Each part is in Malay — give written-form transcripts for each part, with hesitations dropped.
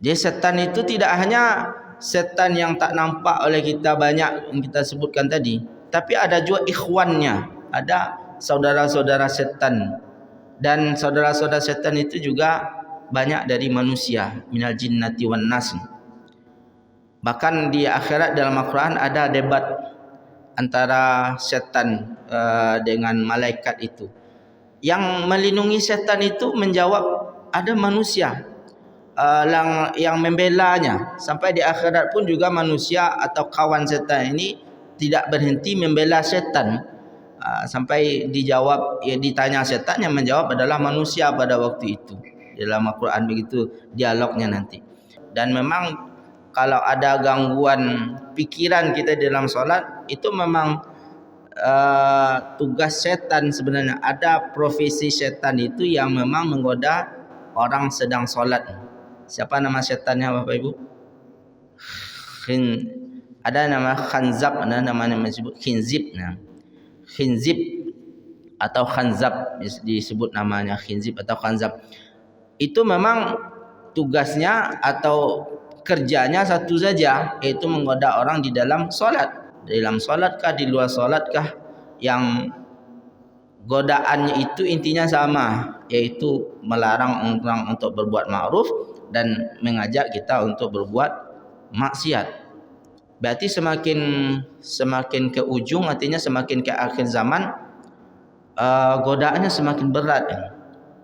Jadi setan itu tidak hanya setan yang tak nampak oleh kita banyak yang kita sebutkan tadi, tapi ada juga ikhwannya, ada saudara-saudara setan. Dan saudara-saudara setan itu juga banyak dari manusia, minal jinnati wan nas. Bahkan di akhirat dalam Al-Quran ada debat antara setan dengan malaikat itu. Yang melindungi setan itu menjawab ada manusia yang membelanya. Sampai di akhirat pun juga manusia atau kawan setan ini tidak berhenti membela setan. Sampai dijawab, ditanya setan, yang menjawab adalah manusia pada waktu itu. Dalam Al-Quran begitu dialognya nanti. Dan memang kalau ada gangguan pikiran kita dalam solat, itu memang tugas setan sebenarnya. Ada profesi setan itu yang memang menggoda orang sedang solat. Siapa nama setannya Bapak Ibu? Ada nama khanzab, ada namanya disebut khinzib. Khinzib atau khanzab disebut namanya, khinzib atau khanzab. Itu memang tugasnya atau kerjanya satu saja, yaitu menggoda orang di dalam solat. Dalam solatkah, di luar solatkah, yang godaannya itu intinya sama, yaitu melarang orang untuk berbuat ma'ruf dan mengajak kita untuk berbuat maksiat. Berarti semakin ke ujung, artinya semakin ke akhir zaman, godaannya semakin berat.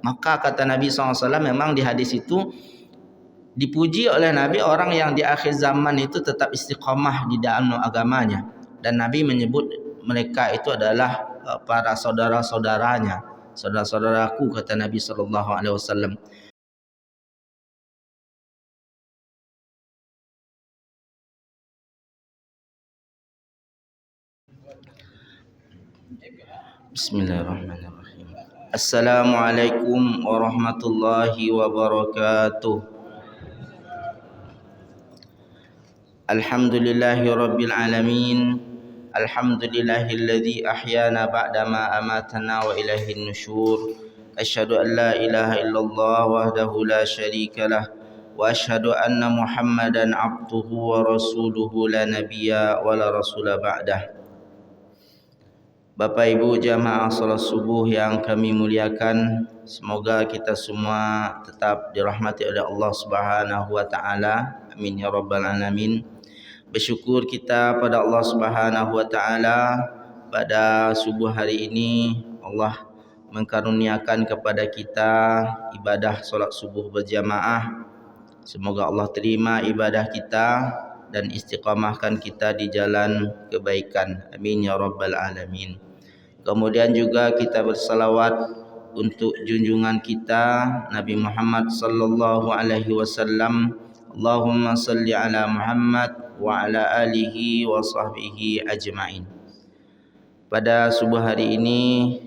Maka kata Nabi SAW memang di hadis itu dipuji oleh Nabi orang yang di akhir zaman itu tetap istiqamah di dalam agamanya. Dan Nabi menyebut mereka itu adalah para saudara-saudaranya, saudara-saudaraku, kata Nabi SAW. Bismillahirrahmanirrahim. Assalamualaikum warahmatullahi wabarakatuh. Alhamdulillahi rabbil alamin. Alhamdulillahilladzi ahyana ba'dama amatana wa ilaihin nusyur. Asyhadu an la ilaha illallah wahdahu la syarika lah wa asyhadu anna Muhammadan abduhu wa rasuluhu la nabiyya wa la rasula ba'dah. Bapak Ibu jamaah salat subuh yang kami muliakan, semoga kita semua tetap dirahmati oleh Allah Subhanahu wa taala. Amin ya rabbal alamin. Bersyukur kita pada Allah Subhanahu wa taala pada subuh hari ini Allah mengkaruniakan kepada kita ibadah solat subuh berjamaah. Semoga Allah terima ibadah kita dan istiqamahkan kita di jalan kebaikan. Amin ya rabbal alamin. Kemudian juga kita bersalawat untuk junjungan kita Nabi Muhammad sallallahu alaihi wasallam. Allahumma salli ala Muhammad wa ala alihi wa sahbihi ajma'in. Pada subuh hari ini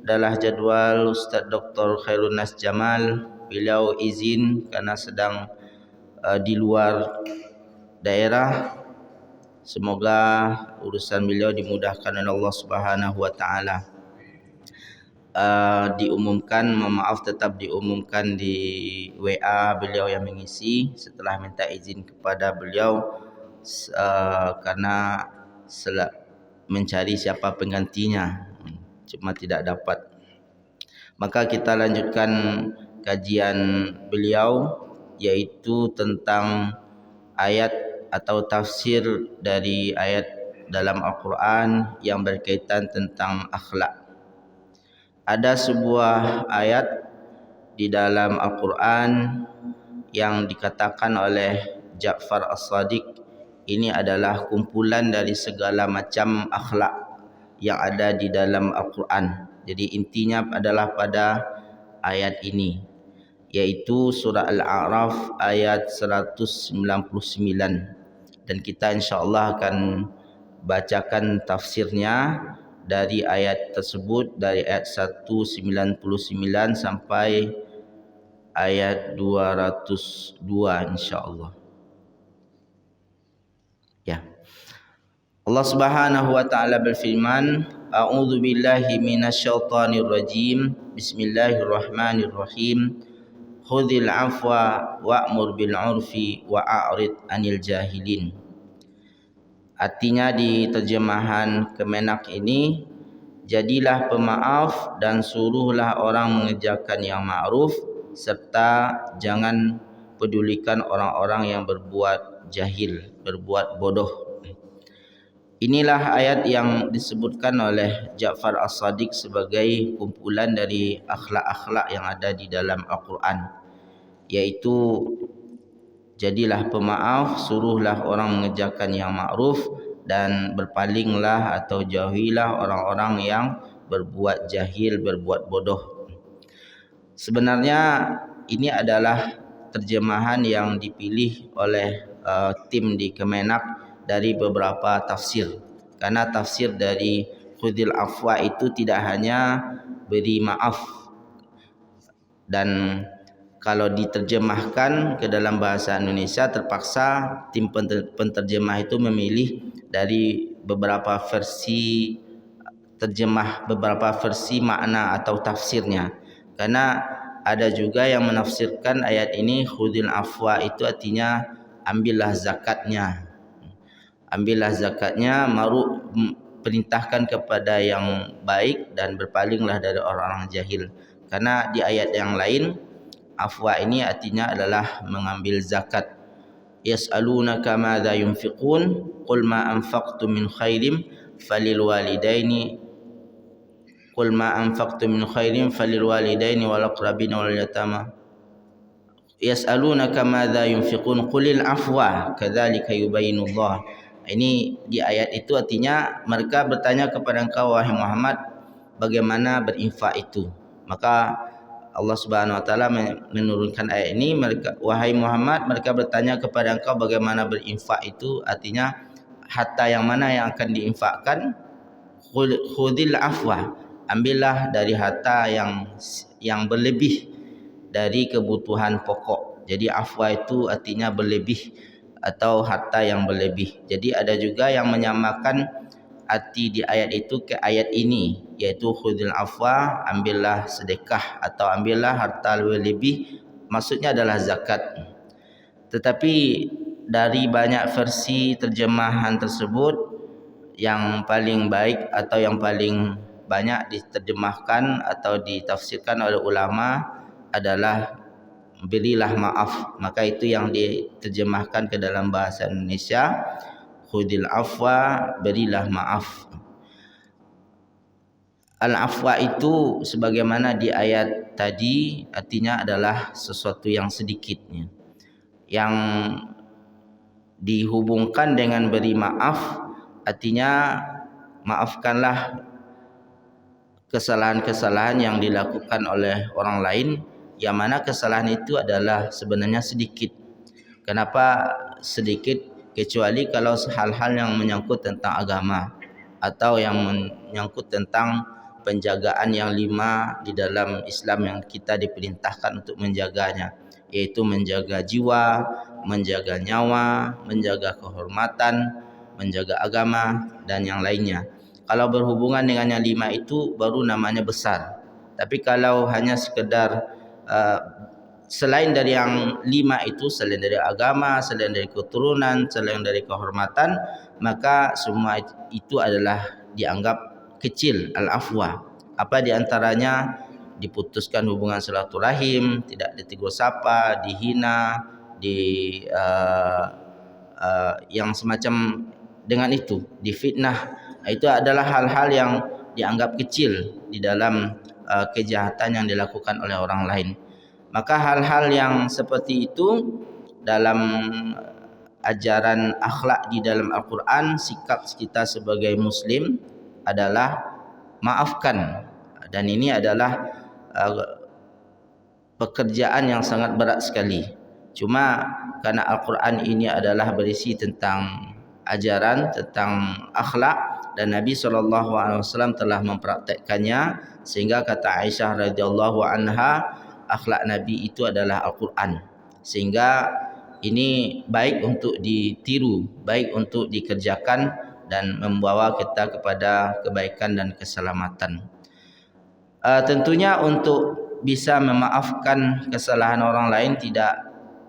adalah jadual Ustaz Dr. Khairun Nas Jamal. Beliau izin karena sedang di luar daerah. Semoga urusan beliau dimudahkan oleh Allah Subhanahu wa taala. Diumumkan, maaf tetap diumumkan di WA beliau yang mengisi setelah minta izin kepada beliau karena mencari siapa penggantinya, cuma tidak dapat. Maka kita lanjutkan kajian beliau, yaitu tentang ayat atau tafsir dari ayat dalam Al-Quran yang berkaitan tentang akhlak. Ada sebuah ayat di dalam Al-Quran yang dikatakan oleh Ja'far As-Sadiq, ini adalah kumpulan dari segala macam akhlak yang ada di dalam Al-Quran. Jadi intinya adalah pada ayat ini, yaitu surah Al-A'raf ayat 199. Dan kita insyaAllah akan bacakan tafsirnya dari ayat tersebut, dari ayat 199 sampai ayat 202 insyaAllah. Ya. Allah Subhanahu wa taala berfirman, A'udzu billahi minasyaitonir rajim. Bismillahirrahmanirrahim. khudhil afwa wa'mur bil 'urfi wa a'rid 'anil jahilin. Artinya di terjemahan Kemenak ini, jadilah pemaaf dan suruhlah orang mengerjakan yang ma'ruf serta jangan pedulikan orang-orang yang berbuat jahil, berbuat bodoh. Inilah ayat yang disebutkan oleh Ja'far As-Sadiq sebagai kumpulan dari akhlak-akhlak yang ada di dalam Al-Quran, yaitu jadilah pemaaf, suruhlah orang mengerjakan yang ma'ruf, dan berpalinglah atau jauhilah orang-orang yang berbuat jahil, berbuat bodoh. Sebenarnya ini adalah terjemahan yang dipilih oleh tim di Kemenak dari beberapa tafsir. Karena tafsir dari khudhil afwa itu tidak hanya beri maaf, dan kalau diterjemahkan ke dalam bahasa Indonesia terpaksa tim penterjemah itu memilih dari beberapa versi terjemah, beberapa versi makna atau tafsirnya. Karena ada juga yang menafsirkan ayat ini khudhil afwa itu artinya ambillah zakatnya. Ambillah zakatnya, perintahkan kepada yang baik dan berpalinglah dari orang-orang jahil. Karena di ayat yang lain afwa ini artinya adalah mengambil zakat. Yas'alunaka madza yunfiqun qul ma anfaqtum min khairin falil walidaini qul ma anfaqtum min khairin falil walidaini wal aqrabin wal yatama. Yas'alunaka madza yunfiqun qulil afwa kadzalika yubayyinullah. Ini di ayat itu artinya mereka bertanya kepada engkau wahai Muhammad bagaimana berinfak itu. Maka Allah Subhanahu wa taala menurunkan ayat ini, mereka wahai Muhammad, mereka bertanya kepada engkau bagaimana berinfak itu, artinya harta yang mana yang akan diinfakkan. Khudhil afwa, ambillah dari harta yang berlebih dari kebutuhan pokok. Jadi afwa itu artinya berlebih atau harta yang berlebih. Jadi ada juga yang menyamakan arti di ayat itu ke ayat ini, yaitu khudhil afwa, ambillah sedekah atau ambillah harta lebih, maksudnya adalah zakat. Tetapi dari banyak versi terjemahan tersebut, yang paling baik atau yang paling banyak diterjemahkan atau ditafsirkan oleh ulama adalah berilah maaf. Maka itu yang diterjemahkan ke dalam bahasa Indonesia, khudhil afwa, berilah maaf. Al-afwa itu sebagaimana di ayat tadi artinya adalah sesuatu yang sedikitnya, yang dihubungkan dengan beri maaf artinya maafkanlah kesalahan-kesalahan yang dilakukan oleh orang lain, yang mana kesalahan itu adalah sebenarnya sedikit. Kenapa sedikit? Kecuali kalau hal-hal yang menyangkut tentang agama atau yang menyangkut tentang penjagaan yang 5 di dalam Islam yang kita diperintahkan untuk menjaganya, yaitu menjaga jiwa, menjaga nyawa, menjaga kehormatan, menjaga agama dan yang lainnya. Kalau berhubungan dengan yang 5 itu baru namanya besar. Tapi kalau hanya sekedar selain dari yang 5 itu, selain dari agama, selain dari keturunan, selain dari kehormatan, maka semua itu adalah dianggap kecil, al-afwa. Apa di antaranya? Diputuskan hubungan silaturahim, tidak ditegur sapa, dihina, yang semacam dengan itu, difitnah. Itu adalah hal-hal yang dianggap kecil di dalam kejahatan yang dilakukan oleh orang lain. Maka hal-hal yang seperti itu dalam ajaran akhlak di dalam Al-Quran, sikap kita sebagai Muslim adalah maafkan. Dan ini adalah pekerjaan yang sangat berat sekali. Cuma karena Al-Quran ini adalah berisi tentang ajaran, tentang akhlak, dan Nabi SAW telah mempraktekkannya, sehingga kata Aisyah radhiyallahu anha, akhlak Nabi itu adalah Al-Quran. Sehingga ini baik untuk ditiru, baik untuk dikerjakan dan membawa kita kepada kebaikan dan keselamatan. Tentunya untuk bisa memaafkan kesalahan orang lain tidak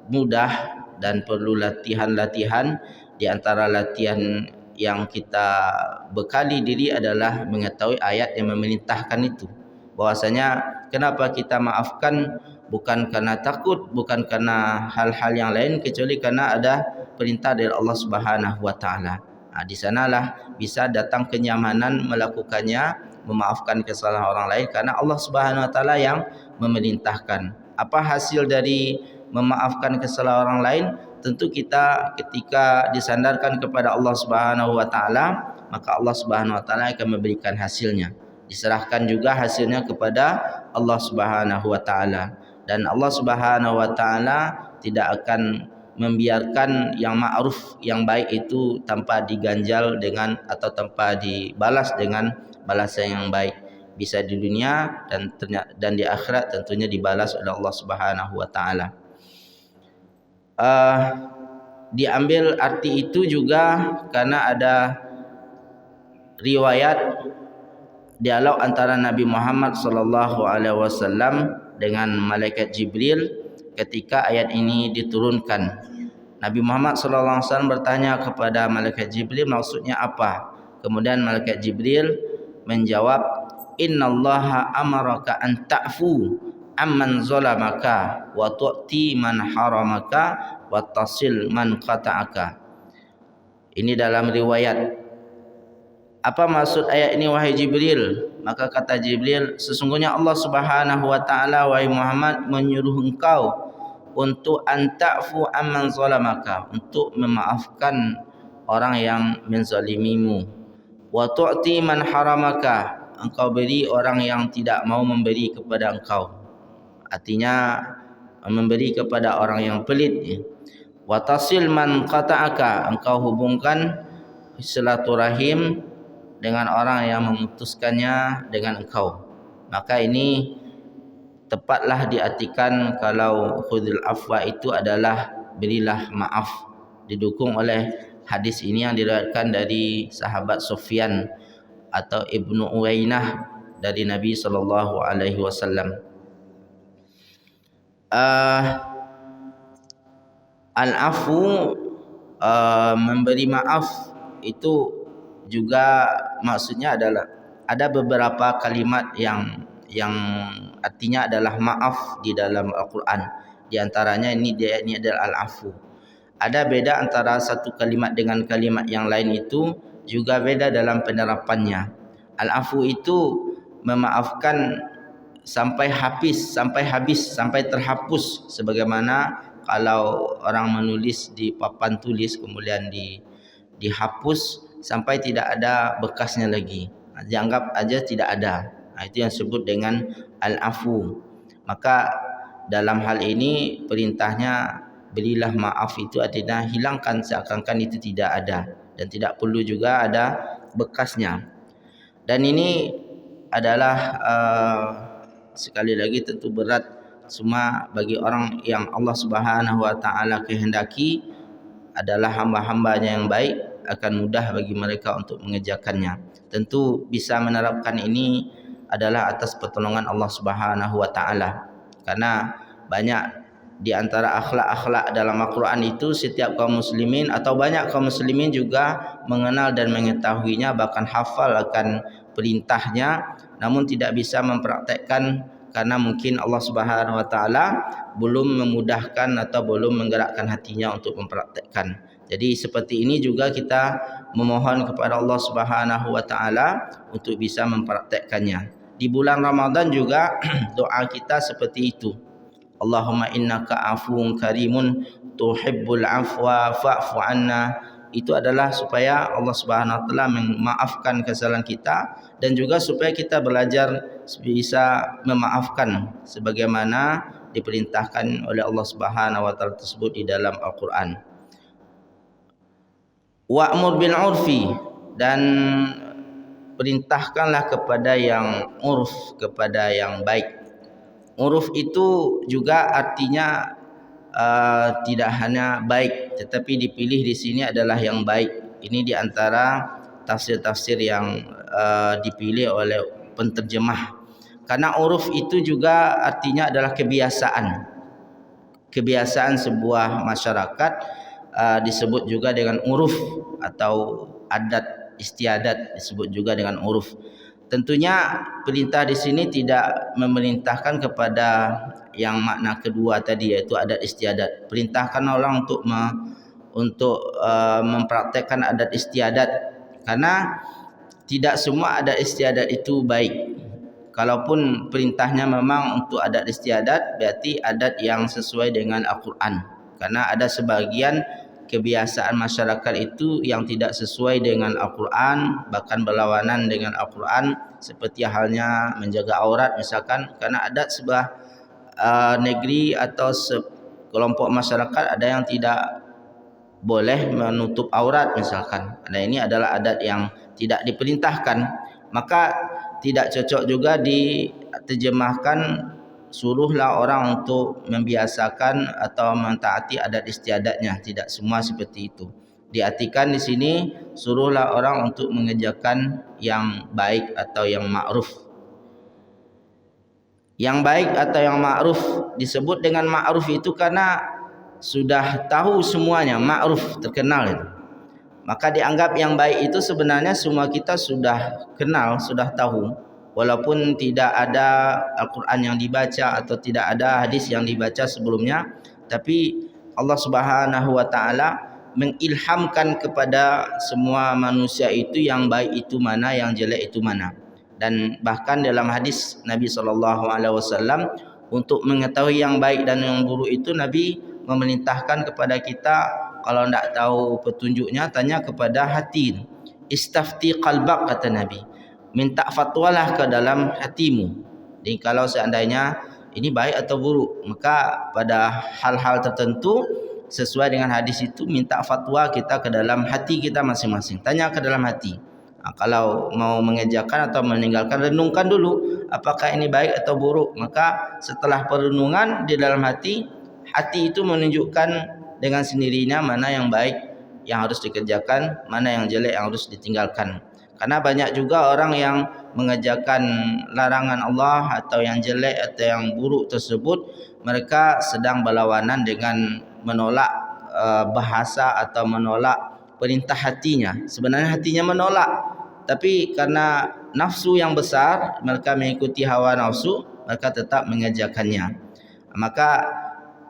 mudah dan perlu latihan-latihan. Di antara latihan yang kita bekali diri adalah mengetahui ayat yang memerintahkan itu. Bahwasanya kenapa kita maafkan bukan karena takut, bukan karena hal-hal yang lain, kecuali karena ada perintah dari Allah Subhanahu wa taala. Di sanalah bisa datang kenyamanan melakukannya, memaafkan kesalahan orang lain karena Allah Subhanahu wa taala yang memerintahkan. Apa hasil dari memaafkan kesalahan orang lain? Tentu kita ketika disandarkan kepada Allah Subhanahu wa taala, maka Allah Subhanahu wa taala akan memberikan hasilnya. Diserahkan juga hasilnya kepada Allah Subhanahu wa taala, dan Allah Subhanahu wa taala tidak akan membiarkan yang ma'ruf, yang baik itu tanpa diganjal dengan atau tanpa dibalas dengan balasan yang baik. Bisa di dunia dan di akhirat tentunya dibalas oleh Allah Subhanahu wa taala. Diambil arti itu juga karena ada riwayat dialog antara Nabi Muhammad sallallahu alaihi wasallam dengan malaikat Jibril ketika ayat ini diturunkan. Nabi Muhammad sallallahu alaihi wasallam bertanya kepada malaikat Jibril, maksudnya apa? Kemudian malaikat Jibril menjawab, innallaha amaraka an ta'fu amman zalamaka wa tu'ti man haramaka wa tasil man qata'aka. Ini dalam riwayat. Apa maksud ayat ini wahai Jibril? Maka kata Jibril, sesungguhnya Allah Subhanahu wa taala wahai Muhammad menyuruh engkau untuk anta'fu amman zalamaka, untuk memaafkan orang yang menzalimimu. Wa tu'ti man haramaka, engkau beri orang yang tidak mau memberi kepada engkau. Artinya memberi kepada orang yang pelit. Wa tasil man qata'aka, engkau hubungkan silaturahim dengan orang yang memutuskannya dengan engkau. Maka ini tepatlah diartikan kalau khudhil afwa itu adalah berilah maaf. Didukung oleh hadis ini yang diriwayatkan dari sahabat Sufyan atau Ibnu Uwainah dari Nabi sallallahu alaihi wasallam. Al-afu, memberi maaf itu juga maksudnya adalah ada beberapa kalimat yang artinya adalah maaf di dalam Al-Quran. Di antaranya ini adalah al-afu. Ada beda antara satu kalimat dengan kalimat yang lain, itu juga beda dalam penerapannya. Al-afu itu memaafkan sampai habis, sampai terhapus, sebagaimana kalau orang menulis di papan tulis kemudian dihapus sampai tidak ada bekasnya lagi, dianggap aja tidak ada. Itu yang disebut dengan al-afu. Maka dalam hal ini perintahnya berilah maaf itu artinya hilangkan seakan-akan itu tidak ada dan tidak perlu juga ada bekasnya. Dan ini adalah sekali lagi tentu berat semua bagi orang yang Allah Subhanahu wa taala kehendaki adalah hamba-hambanya yang baik, akan mudah bagi mereka untuk mengerjakannya. Tentu bisa menerapkan ini adalah atas pertolongan Allah Subhanahu wa taala. Karena banyak di antara akhlak-akhlak dalam Al-Quran itu setiap kaum muslimin atau banyak kaum muslimin juga mengenal dan mengetahuinya, bahkan hafal akan perintahnya, namun tidak bisa mempraktekkan karena mungkin Allah Subhanahu wa taala belum memudahkan atau belum menggerakkan hatinya untuk mempraktekkan. Jadi seperti ini juga kita memohon kepada Allah Subhanahu wa taala untuk bisa mempraktekkannya. Di bulan Ramadan juga doa kita seperti itu. Allahumma innaka afuwun karimun tuhibbul afwa fa'fu anna. Itu adalah supaya Allah Subhanahu wa taala memaafkan kesalahan kita dan juga supaya kita belajar bisa memaafkan sebagaimana diperintahkan oleh Allah Subhanahu wa taala tersebut di dalam Al-Qur'an. Wa'mur bil 'urfi, dan perintahkanlah kepada yang urf, kepada yang baik. Uruf itu juga artinya tidak hanya baik, tetapi dipilih di sini adalah yang baik. Ini di antara tafsir-tafsir yang dipilih oleh penterjemah. Karena uruf itu juga artinya adalah kebiasaan sebuah masyarakat, disebut juga dengan uruf, atau adat istiadat disebut juga dengan uruf. Tentunya perintah di sini tidak memerintahkan kepada yang makna kedua tadi, yaitu adat istiadat. Perintahkan orang untuk mempraktekkan adat istiadat, karena tidak semua adat istiadat itu baik. Kalaupun perintahnya memang untuk adat istiadat, berarti adat yang sesuai dengan Al-Quran. Karena ada sebagian kebiasaan masyarakat itu yang tidak sesuai dengan Al-Quran, bahkan berlawanan dengan Al-Quran, seperti halnya menjaga aurat misalkan. Karena adat sebuah negeri atau kelompok masyarakat ada yang tidak boleh menutup aurat misalkan. Dan ini adalah adat yang tidak diperintahkan. Maka tidak cocok juga diterjemahkan suruhlah orang untuk membiasakan atau mentaati adat istiadatnya. Tidak semua seperti itu. Diartikan di sini suruhlah orang untuk mengerjakan yang baik atau yang ma'ruf. Yang baik atau yang ma'ruf disebut dengan ma'ruf itu karena sudah tahu semuanya, ma'ruf terkenal itu. Maka dianggap yang baik itu sebenarnya semua kita sudah kenal, sudah tahu. Walaupun tidak ada Al-Quran yang dibaca atau tidak ada hadis yang dibaca sebelumnya, tapi Allah Subhanahu wa taala mengilhamkan kepada semua manusia itu yang baik itu mana, yang jelek itu mana. Dan bahkan dalam hadis Nabi SAW, untuk mengetahui yang baik dan yang buruk itu Nabi memerintahkan kepada kita, kalau tidak tahu petunjuknya, tanya kepada hati. Istafti qalbak, kata Nabi. Minta fatwalah ke dalam hatimu. Jadi kalau seandainya ini baik atau buruk, maka pada hal-hal tertentu sesuai dengan hadis itu, minta fatwa kita ke dalam hati kita masing-masing. Tanya ke dalam hati. Kalau mau mengerjakan atau meninggalkan, renungkan dulu apakah ini baik atau buruk. Maka setelah perenungan di dalam hati itu menunjukkan dengan sendirinya mana yang baik yang harus dikerjakan, mana yang jelek yang harus ditinggalkan. Karena banyak juga orang yang mengerjakan larangan Allah atau yang jelek atau yang buruk tersebut, mereka sedang berlawanan dengan menolak bahasa atau menolak perintah hatinya. Sebenarnya hatinya menolak, tapi karena nafsu yang besar, mereka mengikuti hawa nafsu, mereka tetap mengerjakannya. Maka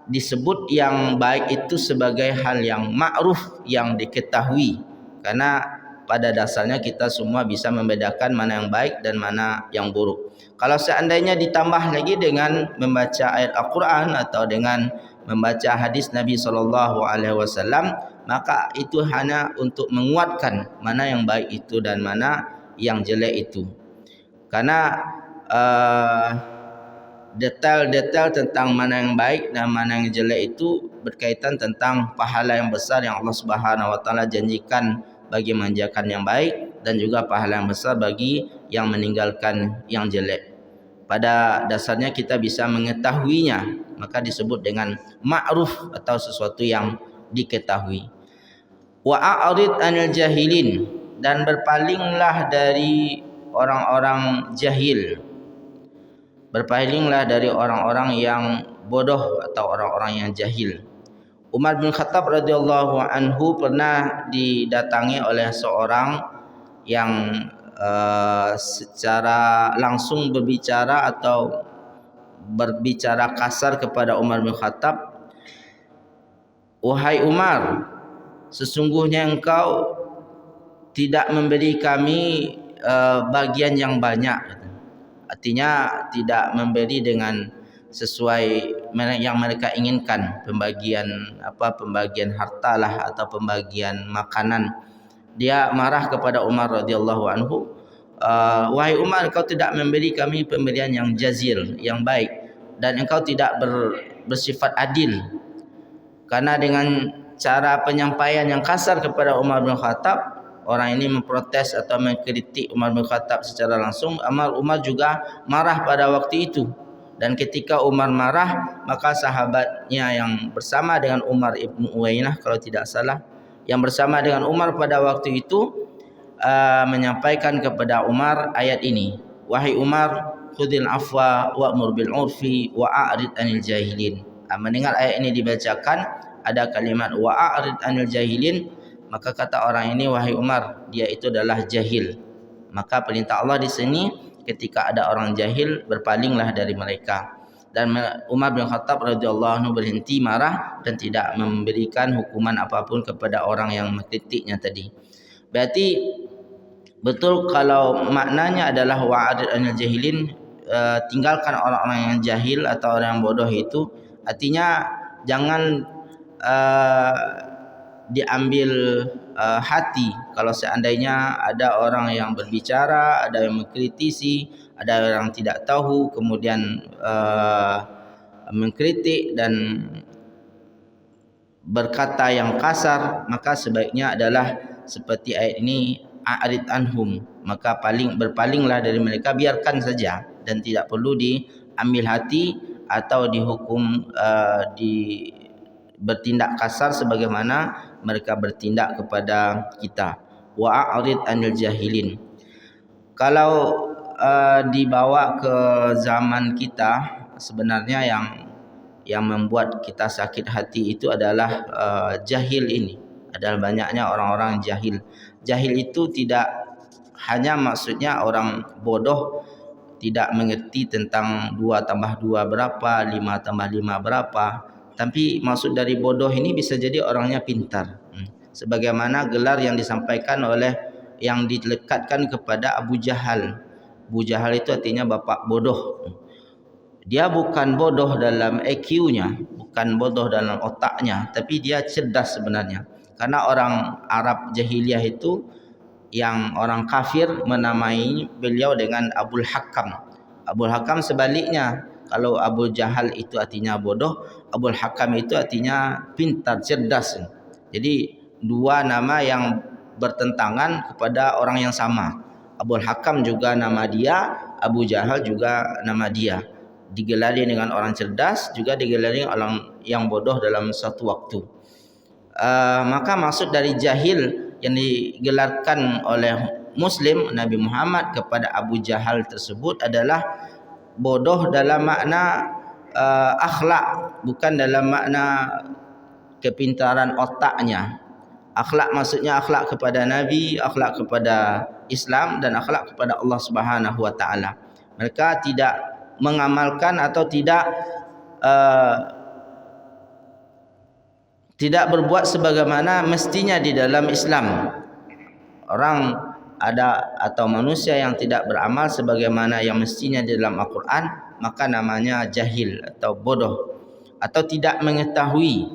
disebut yang baik itu sebagai hal yang ma'ruf, yang diketahui. Karena pada dasarnya kita semua bisa membedakan mana yang baik dan mana yang buruk. Kalau seandainya ditambah lagi dengan membaca ayat Al-Quran atau dengan membaca hadis Nabi SAW, maka itu hanya untuk menguatkan mana yang baik itu dan mana yang jelek itu. Karena detail-detail tentang mana yang baik dan mana yang jelek itu berkaitan tentang pahala yang besar yang Allah Subhanahu wa taala janjikan bagi mengerjakan yang baik, dan juga pahala yang besar bagi yang meninggalkan yang jelek. Pada dasarnya kita bisa mengetahuinya, maka disebut dengan ma'ruf atau sesuatu yang diketahui. Wa a'rid 'anil jahilin, dan berpalinglah dari orang-orang jahil. Berpalinglah dari orang-orang yang bodoh atau orang-orang yang jahil. Umar bin Khattab radhiyallahu anhu pernah didatangi oleh seorang yang secara langsung berbicara atau berbicara kasar kepada Umar bin Khattab. Wahai Umar, sesungguhnya engkau tidak memberi kami bagian yang banyak. Artinya tidak memberi dengan sesuai yang mereka inginkan, pembagian harta lah atau pembagian makanan. Dia marah kepada Umar radhiyallahu anhu, wahai Umar, engkau tidak memberi kami pemberian yang jazil, yang baik, dan engkau tidak bersifat adil. Karena dengan cara penyampaian yang kasar kepada Umar bin Khattab, orang ini memprotes atau mengkritik Umar bin Khattab secara langsung. Umar juga marah pada waktu itu. Dan ketika Umar marah, maka sahabatnya yang bersama dengan Umar ibn Uwainah, kalau tidak salah, yang bersama dengan Umar pada waktu itu menyampaikan kepada Umar ayat ini. Wahai Umar, khudhil afwa wa'mur bil 'urfi wa'rid 'anil jahilin. Mendengar ayat ini dibacakan, ada kalimat wa'rid 'anil jahilin, maka kata orang ini, wahai Umar, dia itu adalah jahil. Maka perintah Allah di sini, ketika ada orang jahil, berpalinglah dari mereka. Dan Umar bin Khattab radhiyallahu anhu berhenti marah dan tidak memberikan hukuman apapun kepada orang yang mengkritiknya tadi. Berarti betul kalau maknanya adalah wa'rid 'anil jahilin, tinggalkan orang-orang yang jahil atau orang yang bodoh itu, artinya jangan diambil hati kalau seandainya ada orang yang berbicara, ada yang mengkritisi, ada orang tidak tahu kemudian mengkritik dan berkata yang kasar, maka sebaiknya adalah seperti ayat ini, a'rid anhum, maka berpalinglah dari mereka, biarkan saja dan tidak perlu diambil hati atau dihukum bertindak kasar sebagaimana mereka bertindak kepada kita. Wa'rid anil jahilin. Kalau dibawa ke zaman kita, sebenarnya yang membuat kita sakit hati itu adalah jahil ini. Adalah banyaknya orang-orang jahil. Jahil itu tidak hanya maksudnya orang bodoh, tidak mengerti tentang 2 tambah 2 berapa, 5 tambah 5 berapa. Tapi maksud dari bodoh ini bisa jadi orangnya pintar. Sebagaimana gelar yang disampaikan oleh, yang dilekatkan kepada Abu Jahal. Abu Jahal itu artinya bapak bodoh. Dia bukan bodoh dalam IQ-nya, bukan bodoh dalam otaknya, tapi dia cerdas sebenarnya. Karena orang Arab jahiliyah itu, yang orang kafir menamai beliau dengan Abul Hakam. Abul Hakam sebaliknya, kalau Abu Jahal itu artinya bodoh, Abul Hakam itu artinya pintar, cerdas. Jadi dua nama yang bertentangan kepada orang yang sama. Abul Hakam juga nama dia, Abu Jahal juga nama dia. Digelari dengan orang cerdas, juga digelari orang yang bodoh dalam satu waktu. Maka maksud dari jahil yang digelarkan oleh Muslim Nabi Muhammad kepada Abu Jahal tersebut adalah bodoh dalam makna akhlak, bukan dalam makna kepintaran otaknya. Akhlak maksudnya akhlak kepada Nabi, akhlak kepada Islam, dan akhlak kepada Allah Subhanahu wa taala. Mereka tidak mengamalkan atau tidak berbuat sebagaimana mestinya di dalam Islam. Orang ada atau manusia yang tidak beramal sebagaimana yang mestinya di dalam Al-Quran, maka namanya jahil atau bodoh, atau tidak mengetahui.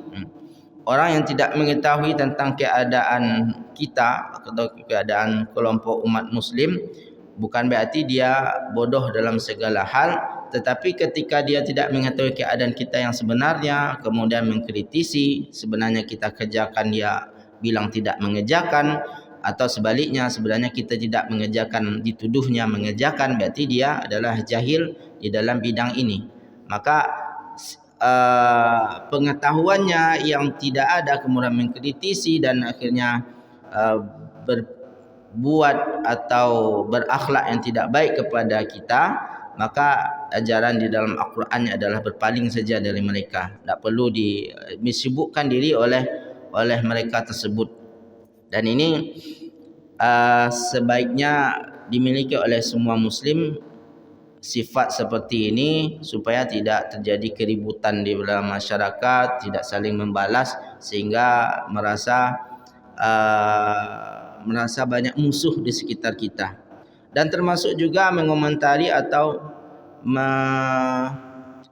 Orang yang tidak mengetahui tentang keadaan kita atau keadaan kelompok umat muslim, bukan berarti dia bodoh dalam segala hal, tetapi ketika dia tidak mengetahui keadaan kita yang sebenarnya, kemudian mengkritisi, sebenarnya kita kerjakan, dia bilang tidak mengerjakan, atau sebaliknya sebenarnya kita tidak mengerjakan, dituduhnya mengerjakan, berarti dia adalah jahil di dalam bidang ini. Maka pengetahuannya yang tidak ada, kemudian mengkritisi dan akhirnya berbuat atau berakhlak yang tidak baik kepada kita, maka ajaran di dalam Al-Quran adalah berpaling saja dari mereka. Tak perlu disibukkan diri oleh mereka tersebut. Dan ini sebaiknya dimiliki oleh semua muslim, sifat seperti ini, supaya tidak terjadi keributan di dalam masyarakat, tidak saling membalas sehingga merasa banyak musuh di sekitar kita. Dan termasuk juga mengomentari atau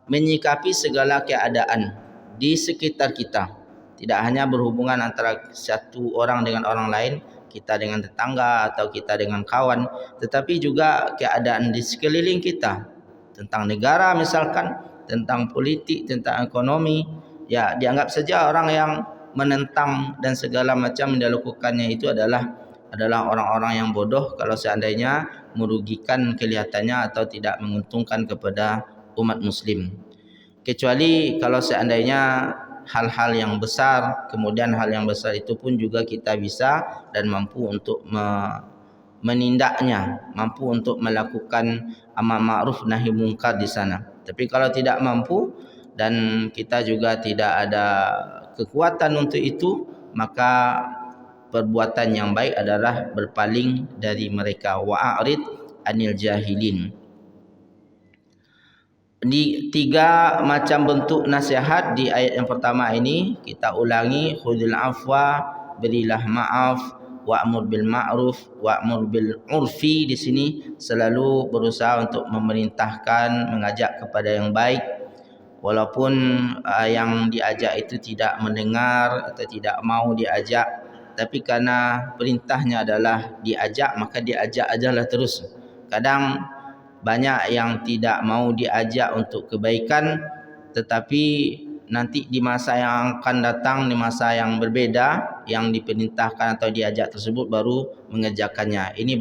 menyikapi segala keadaan di sekitar kita. Tidak hanya berhubungan antara satu orang dengan orang lain, kita dengan tetangga atau kita dengan kawan, tetapi juga keadaan di sekeliling kita, tentang negara misalkan, tentang politik, tentang ekonomi. Ya, dianggap saja orang yang menentang dan segala macam yang dilakukannya itu adalah orang-orang yang bodoh kalau seandainya merugikan kelihatannya atau tidak menguntungkan kepada umat muslim. Kecuali kalau seandainya hal-hal yang besar, kemudian hal yang besar itu pun juga kita bisa dan mampu untuk menindaknya, mampu untuk melakukan amal ma'ruf nahi mungkar di sana. Tapi kalau tidak mampu dan kita juga tidak ada kekuatan untuk itu, maka perbuatan yang baik adalah berpaling dari mereka. Wa'arid anil jahilin. Di 3 macam bentuk nasihat di ayat yang pertama ini kita ulangi, khudil afwa, berilah maaf, wa'mur bil ma'ruf, wa'mur bil urfi. Di sini selalu berusaha untuk memerintahkan, mengajak kepada yang baik, walaupun yang diajak itu tidak mendengar atau tidak mau diajak, tapi karena perintahnya adalah diajak, maka diajak ajalah terus. Kadang banyak yang tidak mau diajak untuk kebaikan, tetapi nanti di masa yang akan datang, di masa yang berbeda, yang diperintahkan atau diajak tersebut baru mengerjakannya. Ini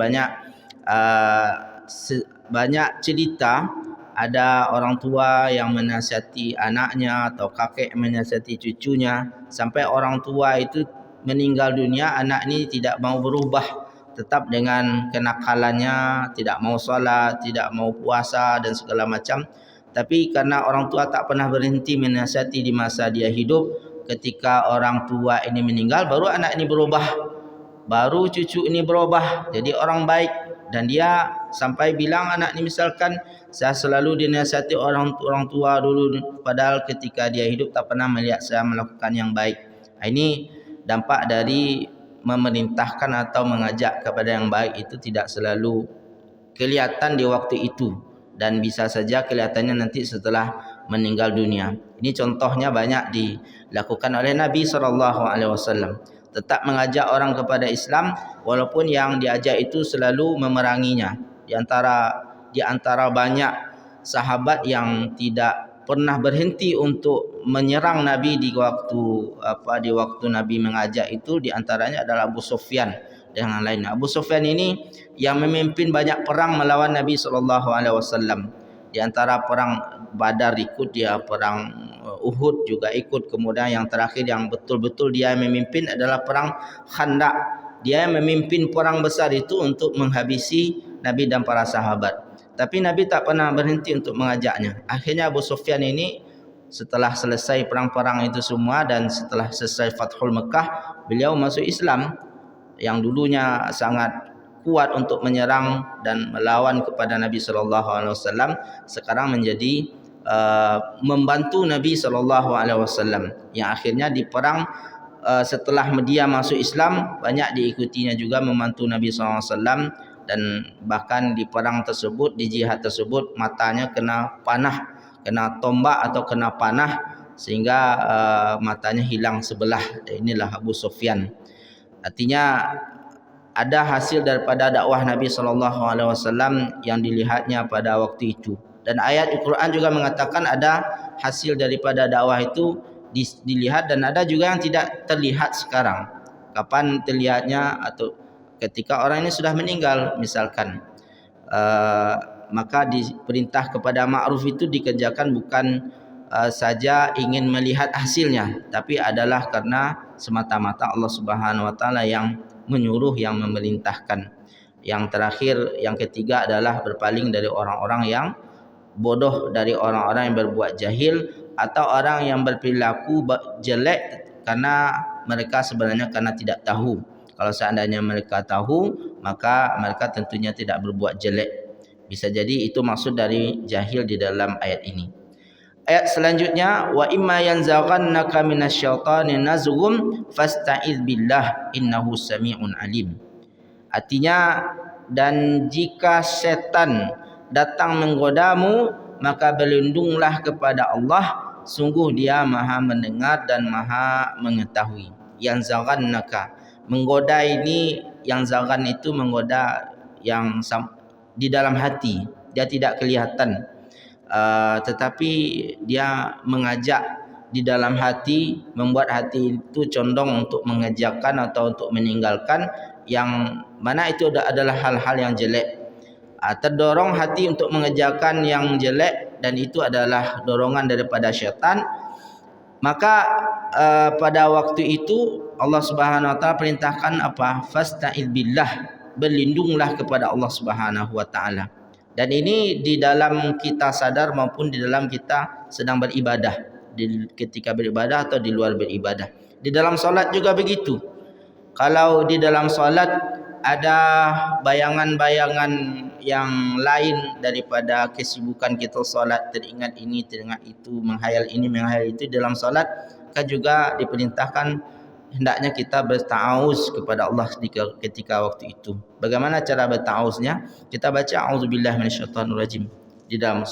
banyak cerita, ada orang tua yang menasihati anaknya atau kakek menasihati cucunya, sampai orang tua itu meninggal dunia, anak ini tidak mau berubah, tetap dengan kenakalannya, tidak mau salat, tidak mau puasa dan segala macam. Tapi karena orang tua tak pernah berhenti menasihati di masa dia hidup, ketika orang tua ini meninggal, baru anak ini berubah, baru cucu ini berubah jadi orang baik. Dan dia sampai bilang anak ini, misalkan, saya selalu dinasihati orang tua dulu, padahal ketika dia hidup tak pernah melihat saya melakukan yang baik. Ini dampak dari memerintahkan atau mengajak kepada yang baik itu tidak selalu kelihatan di waktu itu, dan bisa saja kelihatannya nanti setelah meninggal dunia. Ini contohnya banyak dilakukan oleh Nabi SAW. Tetap mengajak orang kepada Islam walaupun yang diajak itu selalu memeranginya. Di antara banyak sahabat yang tidak pernah berhenti untuk menyerang Nabi di waktu Nabi mengajak itu, di antaranya adalah Abu Sufyan dan yang lain. Abu Sufyan ini yang memimpin banyak perang melawan Nabi SAW. Di antara perang Badar ikut dia, perang Uhud juga ikut, kemudian yang terakhir yang betul-betul dia memimpin adalah perang Khandaq. Dia memimpin perang besar itu untuk menghabisi Nabi dan para sahabat. Tapi Nabi tak pernah berhenti untuk mengajaknya. Akhirnya Abu Sufyan ini setelah selesai perang-perang itu semua dan setelah selesai Fathul Mekah, beliau masuk Islam. Yang dulunya sangat kuat untuk menyerang dan melawan kepada Nabi SAW, sekarang menjadi membantu Nabi SAW. Yang akhirnya di perang setelah dia masuk Islam, banyak diikutinya juga membantu Nabi SAW. Dan bahkan di perang tersebut, di jihad tersebut, matanya kena panah, kena tombak atau kena panah, sehingga matanya hilang sebelah. Inilah Abu Sufyan. Artinya ada hasil daripada dakwah Nabi SAW yang dilihatnya pada waktu itu. Dan ayat Al-Quran juga mengatakan ada hasil daripada dakwah itu dilihat, dan ada juga yang tidak terlihat sekarang. Kapan terlihatnya? Atau ketika orang ini sudah meninggal misalkan, maka diperintah kepada ma'ruf itu dikerjakan bukan saja ingin melihat hasilnya, tapi adalah karena semata-mata Allah Subhanahu Wa Taala yang menyuruh, yang memerintahkan. Yang terakhir, yang ketiga adalah berpaling dari orang-orang yang bodoh, dari orang-orang yang berbuat jahil atau orang yang berperilaku jelek karena mereka sebenarnya karena tidak tahu. Kalau seandainya mereka tahu, maka mereka tentunya tidak berbuat jelek. Bisa jadi itu maksud dari jahil di dalam ayat ini. Ayat selanjutnya, wa imma yanzaghannaka minasyaitani nazghum fasta'iz billah innahu sami'un alim. Artinya, dan jika setan datang menggodamu, maka berlindunglah kepada Allah, sungguh Dia Maha mendengar dan Maha mengetahui. Yanzaghannaka, menggoda ini, yang zaghan itu menggoda yang di dalam hati, dia tidak kelihatan. Tetapi dia mengajak di dalam hati, membuat hati itu condong untuk mengerjakan atau untuk meninggalkan yang mana itu adalah hal-hal yang jelek. Terdorong hati untuk mengerjakan yang jelek, dan itu adalah dorongan daripada syaitan. Maka pada waktu itu Allah Subhanahu Wa Taala perintahkan apa? Fasta'iz billah, berlindunglah kepada Allah Subhanahu wa taala. Dan ini di dalam kita sadar maupun di dalam kita sedang beribadah, ketika beribadah atau di luar beribadah. Di dalam solat juga begitu. Kalau di dalam solat ada bayangan-bayangan yang lain daripada kesibukan kita solat, teringat ini, teringat itu, menghayal ini, menghayal itu dalam solat, kan juga diperintahkan hendaknya kita berta'awuz kepada Allah ketika waktu itu. Bagaimana cara berta'awuznya? Kita baca a'udzubillahi minasyaitonirrajim di dalam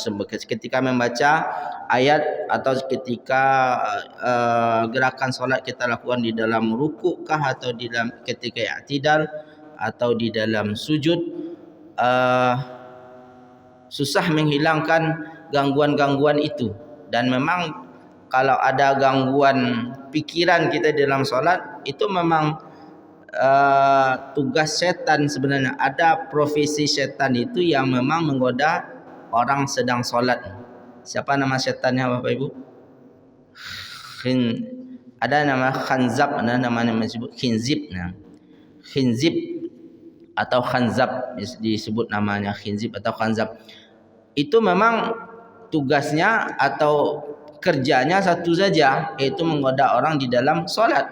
ketika membaca ayat atau ketika gerakan solat kita lakukan di dalam rukuk kah, atau di dalam ketika i'tidal atau di dalam sujud, susah menghilangkan gangguan-gangguan itu. Dan memang kalau ada gangguan pikiran kita dalam solat, itu memang tugas setan sebenarnya. Ada profesi setan itu yang memang menggoda orang sedang solat. Siapa nama setannya Bapak Ibu? Ada nama khanzab, ada nama disebut khinzib. Nah, khinzib atau khanzab disebut namanya, khinzib atau khanzab. Itu memang tugasnya atau kerjanya satu saja, yaitu menggoda orang di dalam solat.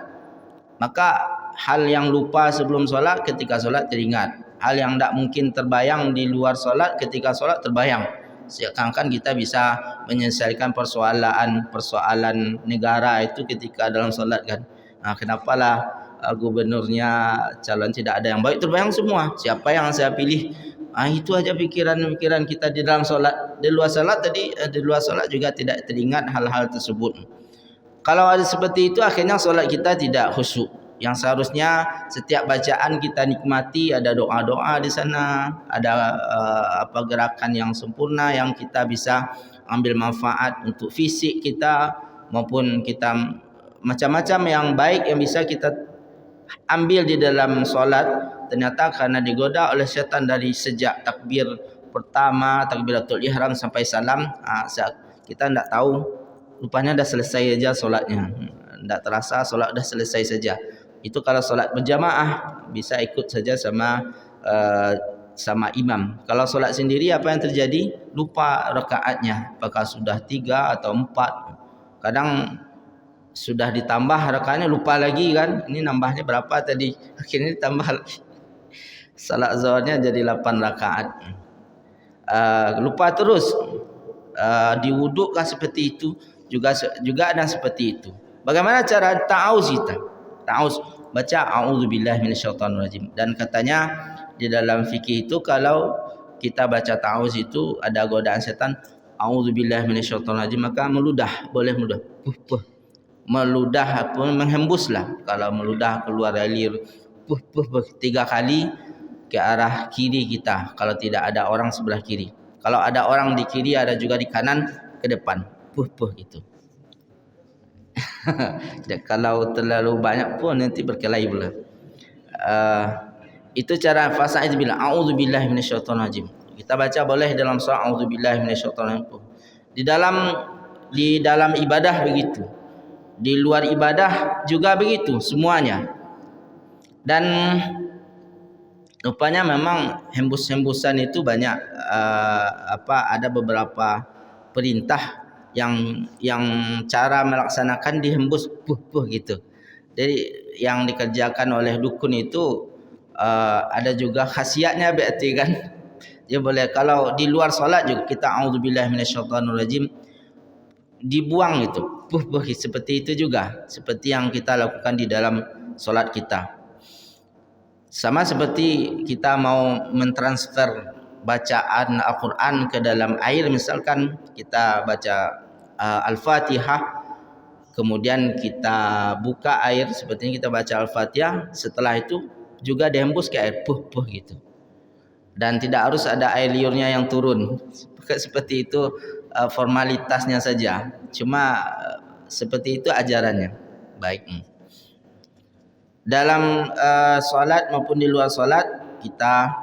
Maka hal yang lupa sebelum solat, ketika solat teringat. Hal yang tidak mungkin terbayang di luar solat, ketika solat terbayang. Seakan-akan kita bisa menyelesaikan persoalan negara itu ketika dalam solat kan. Nah, kenapalah gubernurnya calon tidak ada yang baik, terbayang semua. Siapa yang saya pilih? Itu aja pikiran-pikiran kita di dalam solat. Di luar solat juga tidak teringat hal-hal tersebut. Kalau ada seperti itu, akhirnya solat kita tidak khusyuk. Yang seharusnya setiap bacaan kita nikmati, ada doa-doa di sana, ada gerakan yang sempurna yang kita bisa ambil manfaat untuk fisik kita, maupun kita macam-macam yang baik yang bisa kita ambil di dalam solat. Ternyata karena digoda oleh syaitan dari sejak takbir pertama, takbiratul ihram sampai salam, kita tidak tahu, rupanya dah selesai saja solatnya. Tidak terasa solat dah selesai saja. Itu kalau solat berjamaah bisa ikut saja sama imam. Kalau solat sendiri apa yang terjadi? Lupa rakaatnya, apakah sudah 3 atau 4. Kadang sudah ditambah rakaatnya lupa lagi kan. Ini nambahnya berapa tadi? Akhirnya ditambah lagi. Salat zuhurnya jadi 8 rakaat. Lupa terus. Diwudukah seperti itu? Juga ada seperti itu. Bagaimana cara ta'awuz kita? Ta'awuz, baca a'udzubillahi minasyaitonirrajim. Dan katanya di dalam fikih itu, kalau kita baca ta'awuz itu ada godaan setan, a'udzubillahi minasyaitonirrajim, maka meludah, boleh meludah. Meludah pun menghembuslah. Kalau meludah keluar alir 3 kali ke arah kiri kita, kalau tidak ada orang sebelah kiri. Kalau ada orang di kiri, ada juga di kanan, ke depan. Gitu. Kalau terlalu banyak pun nanti berkelahi pula. Itu cara fasa'id bila a'udzubillahi minasyaitonirrajim. Kita baca boleh dalam surah a'udzubillahi minasyaitonirrajim. Di dalam ibadah begitu. Di luar ibadah juga begitu semuanya. Dan rupanya memang hembus-hembusan itu banyak, ada beberapa perintah yang cara melaksanakan dihembus gitu. Jadi yang dikerjakan oleh dukun itu ada juga khasiatnya berarti kan. Dia boleh, kalau di luar solat juga kita a'udzubillahi minasyaitonirrajim, dibuang itu seperti itu juga, seperti yang kita lakukan di dalam solat kita. Sama seperti kita mau mentransfer bacaan Al-Quran ke dalam air, misalkan kita baca Al-Fatihah, kemudian kita buka air seperti ini, kita baca Al-Fatihah, setelah itu juga dihembus ke air gitu. Dan tidak harus ada air liurnya yang turun. Seperti itu formalitasnya saja. Cuma seperti itu ajarannya. Baik. Dalam solat maupun di luar solat kita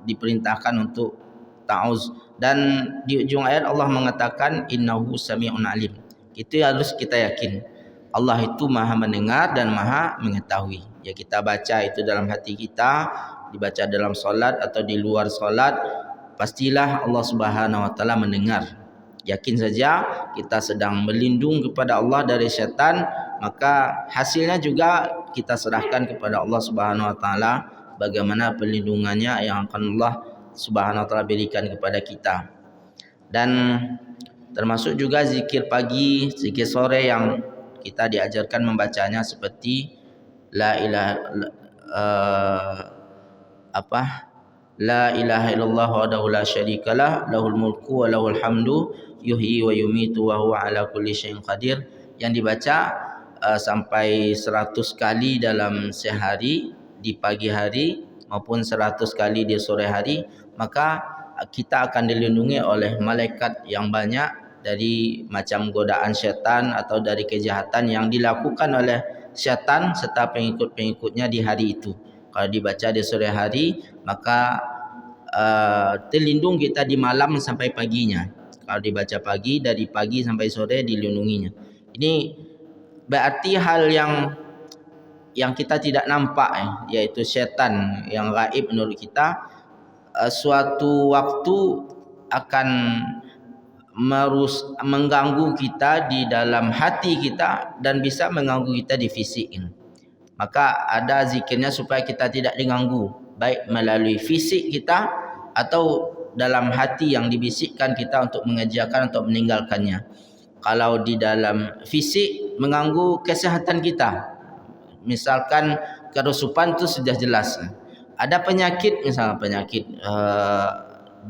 diperintahkan untuk ta'awuz. Dan di ujung ayat Allah mengatakan innahu sami'un alim. Itu harus kita yakin. Allah itu maha mendengar dan maha mengetahui. Ya, kita baca itu dalam hati kita, dibaca dalam solat atau di luar solat, pastilah Allah Subhanahu Wa Taala mendengar. Yakin saja kita sedang berlindung kepada Allah dari syaitan, maka hasilnya juga kita serahkan kepada Allah Subhanahu Wa Taala bagaimana perlindungannya yang akan Allah Subhanahu Wa Taala berikan kepada kita. Dan termasuk juga zikir pagi, zikir sore yang kita diajarkan membacanya seperti la ilaha la ilaha illallah wahdahu la syarikalah lahul mulku wa lahul hamdu yuhyi wa yumitu wa huwa ala kulli syai'in qadir, yang dibaca sampai 100 kali dalam sehari di pagi hari maupun 100 kali di sore hari, maka kita akan dilindungi oleh malaikat yang banyak dari macam godaan syaitan atau dari kejahatan yang dilakukan oleh syaitan serta pengikut-pengikutnya di hari itu. Kalau dibaca di sore hari, maka terlindung kita di malam sampai paginya. Kalau dibaca pagi, dari pagi sampai sore dilindunginya. Ini berarti hal yang kita tidak nampak, yaitu syaitan yang gaib menurut kita, suatu waktu akan mengganggu kita di dalam hati kita dan bisa mengganggu kita di fisik ini. Maka ada zikirnya supaya kita tidak diganggu, baik melalui fisik kita atau dalam hati yang dibisikkan kita untuk mengerjakan, untuk meninggalkannya. Kalau di dalam fisik mengganggu kesehatan kita, misalkan kerusupan itu sudah jelas. Ada penyakit, misalnya penyakit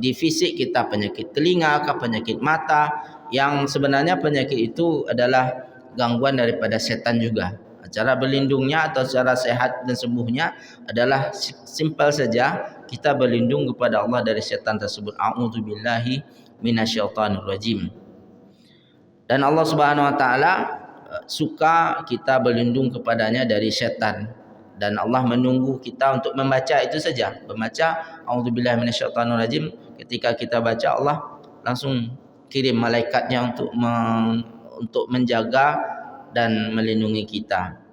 di fisik kita, penyakit telinga, penyakit mata, yang sebenarnya penyakit itu adalah gangguan daripada setan juga. Cara berlindungnya atau cara sehat dan sembuhnya adalah simpel saja, kita berlindung kepada Allah dari setan tersebut. A'udzubillahi minasyaitonir rajim. Dan Allah Subhanahu Wa Taala suka kita berlindung kepadanya dari setan, dan Allah menunggu kita untuk membaca itu saja. Membaca a'udzubillahi minasyaitonir rajim, ketika kita baca Allah langsung kirim malaikatnya untuk menjaga dan melindungi kita.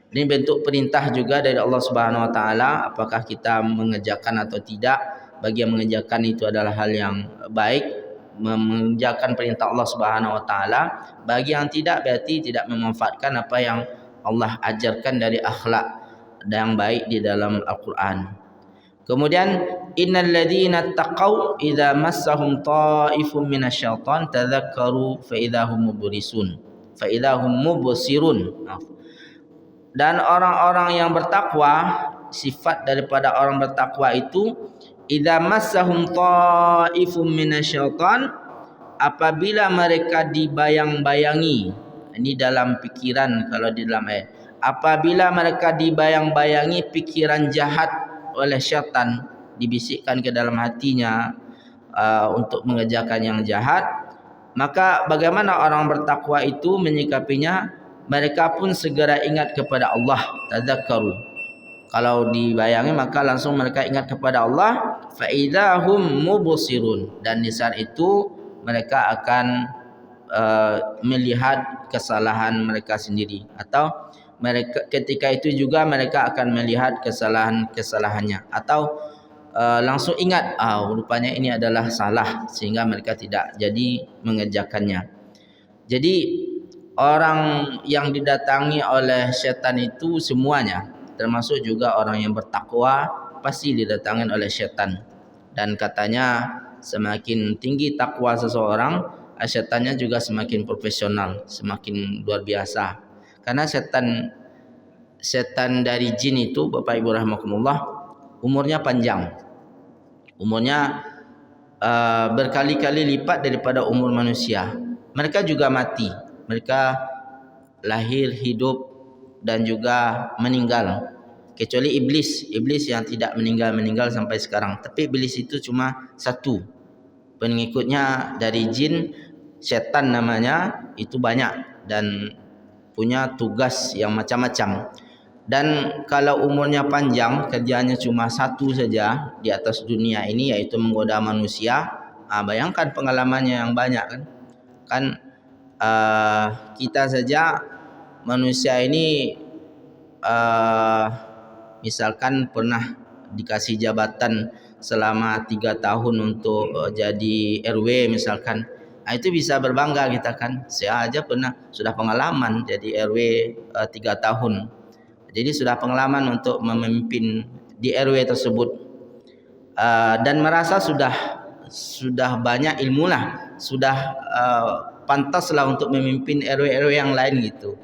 Ini bentuk perintah juga dari Allah Subhanahu Wa Taala, apakah kita mengerjakan atau tidak. Bagi yang mengerjakan itu adalah hal yang baik, mengerjakan perintah Allah Subhanahu Wa Taala. Bagi yang tidak, berarti tidak memanfaatkan apa yang Allah ajarkan dari akhlak yang baik di dalam Al-Quran. Kemudian innal ladzina taqaw idza massahum ta'ifun minasyaiton tadzakkaru fa idzahum mubsirun. Dan orang-orang yang bertakwa, sifat daripada orang bertakwa itu idza massahum ta'ifun minasyaiton, apabila mereka dibayang-bayangi. Ini dalam pikiran, kalau di dalam ayat, apabila mereka dibayang-bayangi pikiran jahat oleh syaitan, dibisikkan ke dalam hatinya untuk mengerjakan yang jahat, maka bagaimana orang bertakwa itu menyikapinya? Mereka pun segera ingat kepada Allah, tadzakkaru. Kalau dibayangi maka langsung mereka ingat kepada Allah, fa idzahum mubsirun, dan di saat itu mereka akan melihat kesalahan mereka sendiri, atau mereka ketika itu juga mereka akan melihat kesalahannya, atau langsung ingat rupanya ini adalah salah, sehingga mereka tidak jadi mengerjakannya. Jadi orang yang didatangi oleh syaitan itu semuanya, termasuk juga orang yang bertakwa, pasti didatangi oleh syaitan. Dan katanya semakin tinggi takwa seseorang, syaitannya juga semakin profesional, semakin luar biasa. Karena setan dari jin itu, Bapak Ibu rahimakumullah, umurnya panjang. Umurnya berkali-kali lipat daripada umur manusia. Mereka juga mati. Mereka lahir, hidup dan juga meninggal. Kecuali iblis yang tidak meninggal sampai sekarang. Tapi iblis itu cuma satu. Pengikutnya dari jin, setan namanya, itu banyak dan punya tugas yang macam-macam. Dan kalau umurnya panjang, kerjanya cuma satu saja di atas dunia ini, yaitu menggoda manusia. Bayangkan pengalamannya yang banyak kan kita saja manusia ini misalkan pernah dikasih jabatan selama 3 tahun untuk jadi RW misalkan, itu bisa berbangga kita kan. Saya aja pernah sudah pengalaman jadi RW 3 tahun. Jadi sudah pengalaman untuk memimpin di RW tersebut, dan merasa sudah banyak ilmu lah, sudah pantaslah untuk memimpin RW-RW yang lain gitu.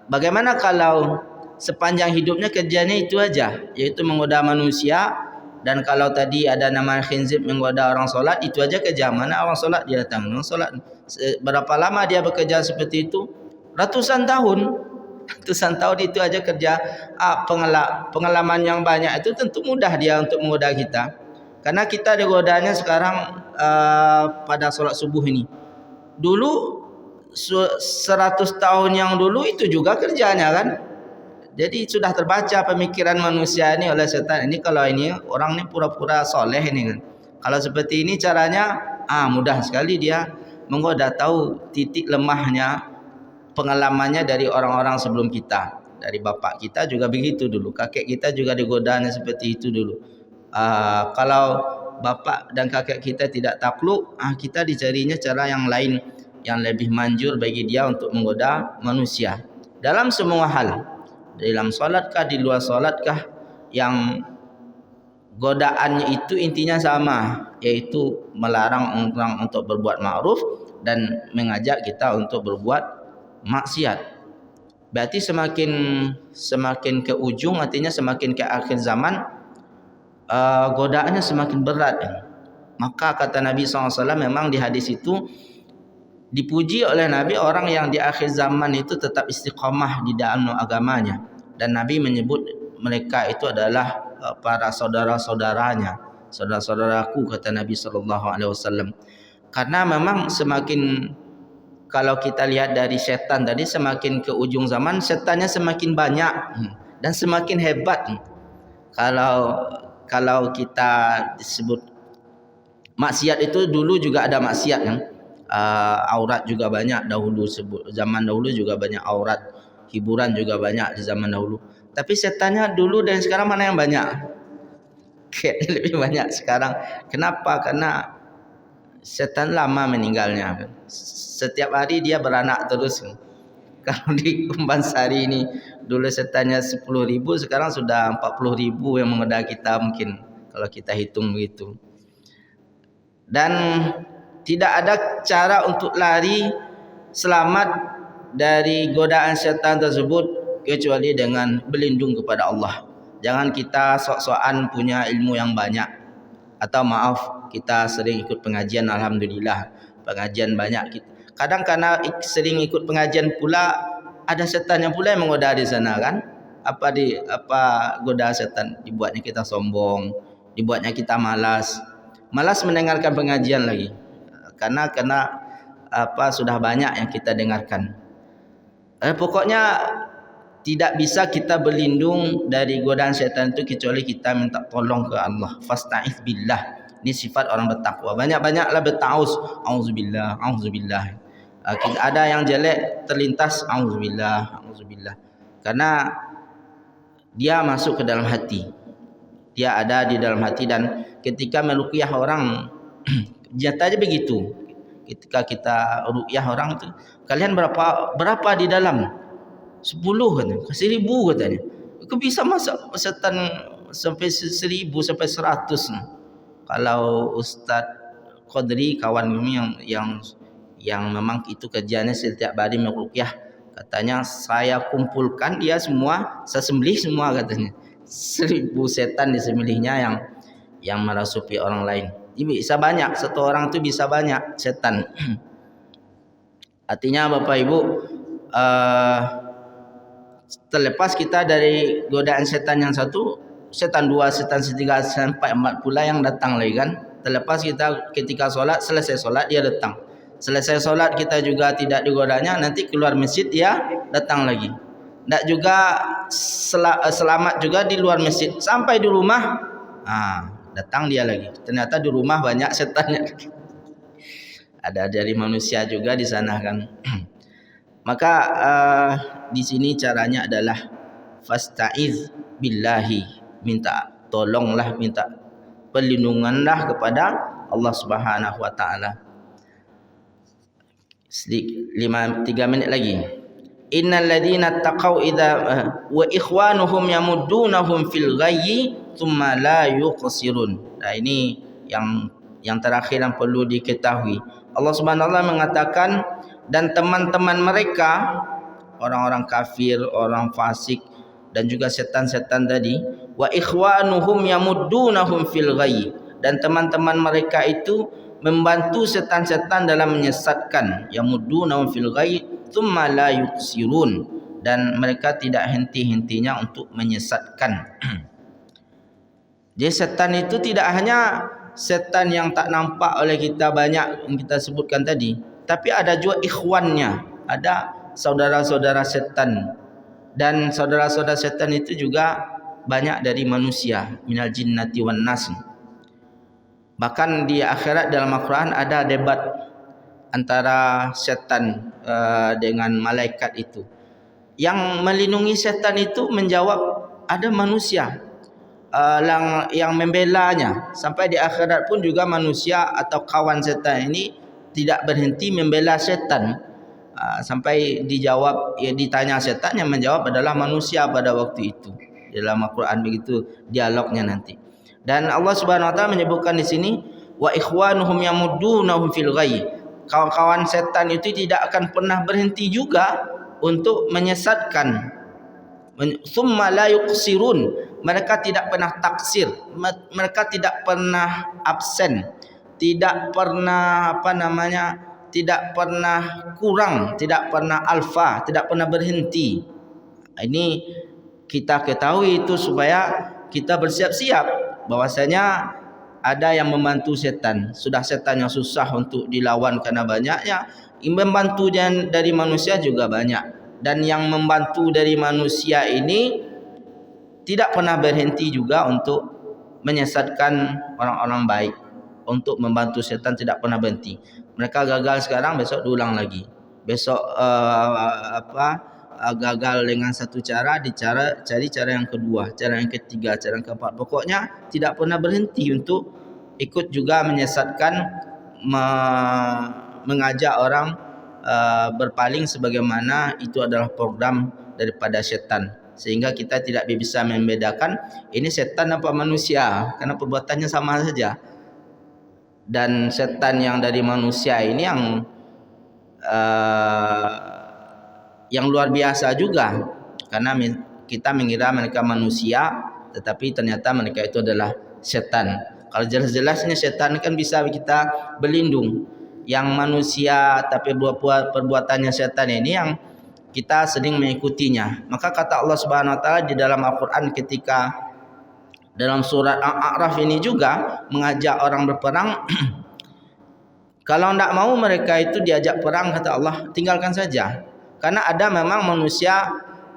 Bagaimana kalau sepanjang hidupnya kerjanya itu aja, yaitu menggoda manusia, dan kalau tadi ada nama khinzib menggoda orang solat, itu aja kerja. Mana orang solat dia datang, orang solat. Berapa lama dia bekerja seperti itu? Ratusan tahun. Ratusan tahun itu aja kerja. Pengalaman yang banyak itu tentu mudah dia untuk menggoda kita. Karena kita digodanya sekarang pada solat subuh ini. Dulu 100 tahun yang dulu itu juga kerjanya kan. Jadi sudah terbaca pemikiran manusia ini oleh setan. Ini kalau ini orang ini pura-pura soleh ini kan. Kalau seperti ini caranya mudah sekali dia menggoda, tahu titik lemahnya pengalamannya dari orang-orang sebelum kita. Dari bapak kita juga begitu dulu, kakek kita juga digodanya seperti itu dulu. Kalau bapak dan kakek kita tidak takluk, kita dicarinya cara yang lain yang lebih manjur bagi dia untuk menggoda manusia dalam semua hal, dalam solatkah, di luar solatkah, yang godaannya itu intinya sama, yaitu melarang orang untuk berbuat ma'ruf dan mengajak kita untuk berbuat maksiat. Berarti semakin ke ujung, artinya semakin ke akhir zaman, godaannya semakin berat. Maka kata Nabi SAW memang di hadis itu dipuji oleh Nabi orang yang di akhir zaman itu tetap istiqamah di dalam agamanya, dan Nabi menyebut mereka itu adalah para saudara-saudaranya, saudara-saudaraku, kata Nabi SAW. Karena memang semakin, kalau kita lihat dari setan tadi, semakin ke ujung zaman setannya semakin banyak dan semakin hebat. Kalau kita disebut maksiat itu dulu juga ada maksiat kan. Aurat juga banyak dahulu, zaman dahulu juga banyak aurat, hiburan juga banyak di zaman dahulu. Tapi setannya dulu dan sekarang mana yang banyak? Lebih banyak sekarang. Kenapa? Karena setan lama meninggalnya. Setiap hari dia beranak terus. Kalau di Kumbansari ini dulu setannya 10.000, sekarang sudah 40.000 yang menggoda kita mungkin kalau kita hitung begitu. Dan tidak ada cara untuk lari selamat dari godaan setan tersebut kecuali dengan berlindung kepada Allah. Jangan kita sok-sokan punya ilmu yang banyak, atau maaf, kita sering ikut pengajian, alhamdulillah pengajian banyak. Kadang karena sering ikut pengajian pula ada setan yang pula yang menggoda di sana kan. Apa goda setan? Dibuatnya kita sombong, dibuatnya kita malas mendengarkan pengajian lagi. Karena sudah banyak yang kita dengarkan. Pokoknya tidak bisa kita berlindung dari godaan setan itu kecuali kita minta tolong ke Allah. Fasta'iz billah. Ini sifat orang bertakwa. Banyak-banyaklah bertaus. Auzubillah, auzubillah. Ada yang jelek terlintas auzubillah, auzubillah. Karena dia masuk ke dalam hati. Dia ada di dalam hati, dan ketika meruqyah orang nyatanya begitu. Ketika kita ruqyah orang itu, kalian berapa di dalam? 10 katanya, 1.000 katanya. Kau bisa masuk setan sampai 1.000 sampai 100. Kalau Ustaz Qadri, kawan kami yang memang itu kerjanya setiap hari meruqyah, katanya saya kumpulkan dia semua, saya sembelih semua katanya. 1.000 setan disembelihnya yang merasuki orang lain. Ini bisa banyak, satu orang itu bisa banyak setan. Artinya Bapak Ibu, terlepas kita dari godaan setan yang satu, setan dua, setan tiga, sampai 4 pula yang datang lagi kan. Terlepas kita ketika solat, selesai solat dia datang. Selesai solat kita juga tidak digodanya, nanti keluar masjid dia datang lagi. Tak juga selamat juga di luar masjid, sampai di rumah datang dia lagi. Ternyata di rumah banyak setannya. Ada dari manusia juga di sana kan. Maka di sini caranya adalah fasta'iz billahi. minta tolonglah, minta perlindunganlah kepada Allah Subhanahu wa taala. 3 minit lagi. Innal ladzina taqaw idza wa ikhwanuhum yamuddunahum fil ghayyi thumma la yuqsirun. Nah, ini yang terakhir yang perlu diketahui. Allah Subhanahu wa taala mengatakan, dan teman-teman mereka, orang-orang kafir, orang fasik dan juga setan-setan tadi, wa ikhwanuhum yamuddunahum fil ghayyi, dan teman-teman mereka itu membantu setan-setan dalam menyesatkan, yamuddunahum fil ghayyi thumma la yuqsirun, dan mereka tidak henti-hentinya untuk menyesatkan. Jadi setan itu tidak hanya setan yang tak nampak oleh kita, banyak yang kita sebutkan tadi, tapi ada juga ikhwannya, ada saudara-saudara setan. Dan saudara-saudara setan itu juga banyak dari manusia, minal jinnati wan nas. Bahkan di akhirat dalam Al-Quran ada debat antara setan dengan malaikat itu. Yang melindungi setan itu menjawab ada manusia yang membelanya. Sampai di akhirat pun juga manusia atau kawan setan ini tidak berhenti membela setan. Sampai dijawab, ditanya setan, yang menjawab adalah manusia pada waktu itu. Dalam Al-Quran begitu dialognya nanti. Dan Allah Subhanahu wa taala menyebutkan di sini, wa ikhwanuhum yamuddunahum fil ghayyi. Kawan-kawan setan itu tidak akan pernah berhenti juga untuk menyesatkan. Thumma la yuqsirun. Mereka tidak pernah taksir, mereka tidak pernah absen, tidak pernah tidak pernah kurang, tidak pernah alfa, tidak pernah berhenti. Ini kita ketahui itu supaya kita bersiap-siap bahwasanya ada yang membantu setan. Sudah setan yang susah untuk dilawan karena banyaknya, membantu dari manusia juga banyak. Dan yang membantu dari manusia ini tidak pernah berhenti juga untuk menyesatkan orang-orang baik. Untuk membantu setan tidak pernah berhenti. Mereka gagal sekarang, besok diulang lagi. Besok gagal dengan satu cara, cari cara yang kedua, cara yang ketiga, cara yang keempat. Pokoknya tidak pernah berhenti untuk ikut juga menyesatkan, mengajak orang berpaling, sebagaimana itu adalah program daripada setan. Sehingga kita tidak bisa membedakan ini setan apa manusia, karena perbuatannya sama saja. Dan setan yang dari manusia ini yang luar biasa juga, karena kita mengira mereka manusia, tetapi ternyata mereka itu adalah setan. Kalau jelas-jelasnya setan kan bisa kita berlindung. Yang manusia tapi perbuatannya setan ini yang kita sering mengikutinya. Maka kata Allah Subhanahu wa taala di dalam Al-Qur'an ketika dalam surat Al-A'raf ini juga mengajak orang berperang. Kalau tidak mau mereka itu diajak perang, kata Allah, tinggalkan saja. Karena ada memang manusia,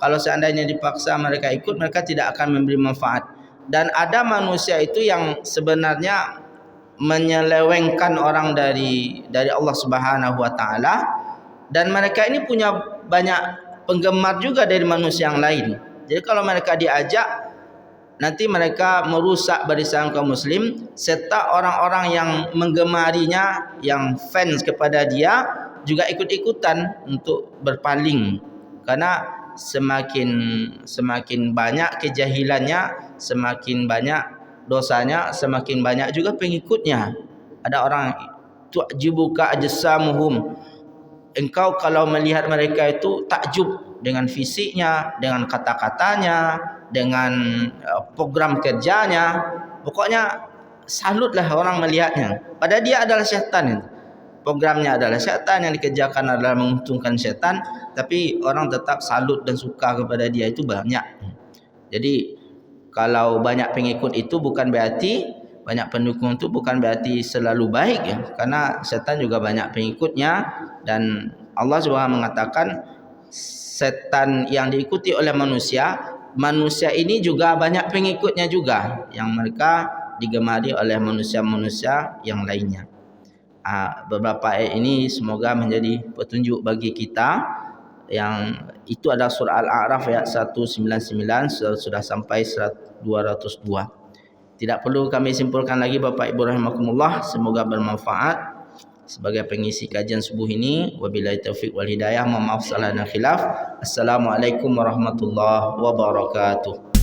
kalau seandainya dipaksa mereka ikut, mereka tidak akan memberi manfaat. Dan ada manusia itu yang sebenarnya menyelewengkan orang dari Allah Subhanahu wa taala, dan mereka ini punya banyak penggemar juga dari manusia yang lain. Jadi kalau mereka diajak, nanti mereka merusak barisan kaum muslim, serta orang-orang yang menggemarinya, yang fans kepada dia juga ikut-ikutan untuk berpaling. Karena semakin banyak kejahilannya, semakin banyak dosanya, semakin banyak juga pengikutnya. Ada orang tu'jibuka ajsamuhum, engkau kalau melihat mereka itu takjub dengan fisiknya, dengan kata-katanya, dengan program kerjanya. Pokoknya salutlah orang melihatnya. Padahal dia adalah syaitan. Programnya adalah syaitan, yang dikerjakan adalah menguntungkan syaitan, tapi orang tetap salut dan suka kepada dia, itu banyak. Jadi kalau banyak pengikut itu bukan berarti, banyak pendukung itu bukan berarti selalu baik ya, karena setan juga banyak pengikutnya. Dan Allah juga mengatakan setan yang diikuti oleh manusia, manusia ini juga banyak pengikutnya juga, yang mereka digemari oleh manusia-manusia yang lainnya. Beberapa ayat ini semoga menjadi petunjuk bagi kita yang Itu adalah surah Al-A'raf ayat 199 sudah sampai 202. Tidak perlu kami simpulkan lagi Bapak Ibu rahimakumullah, semoga bermanfaat sebagai pengisi kajian subuh ini. Wabillahi taufik wal hidayah. Mohon maaf salah dan khilaf. Assalamualaikum warahmatullahi wabarakatuh.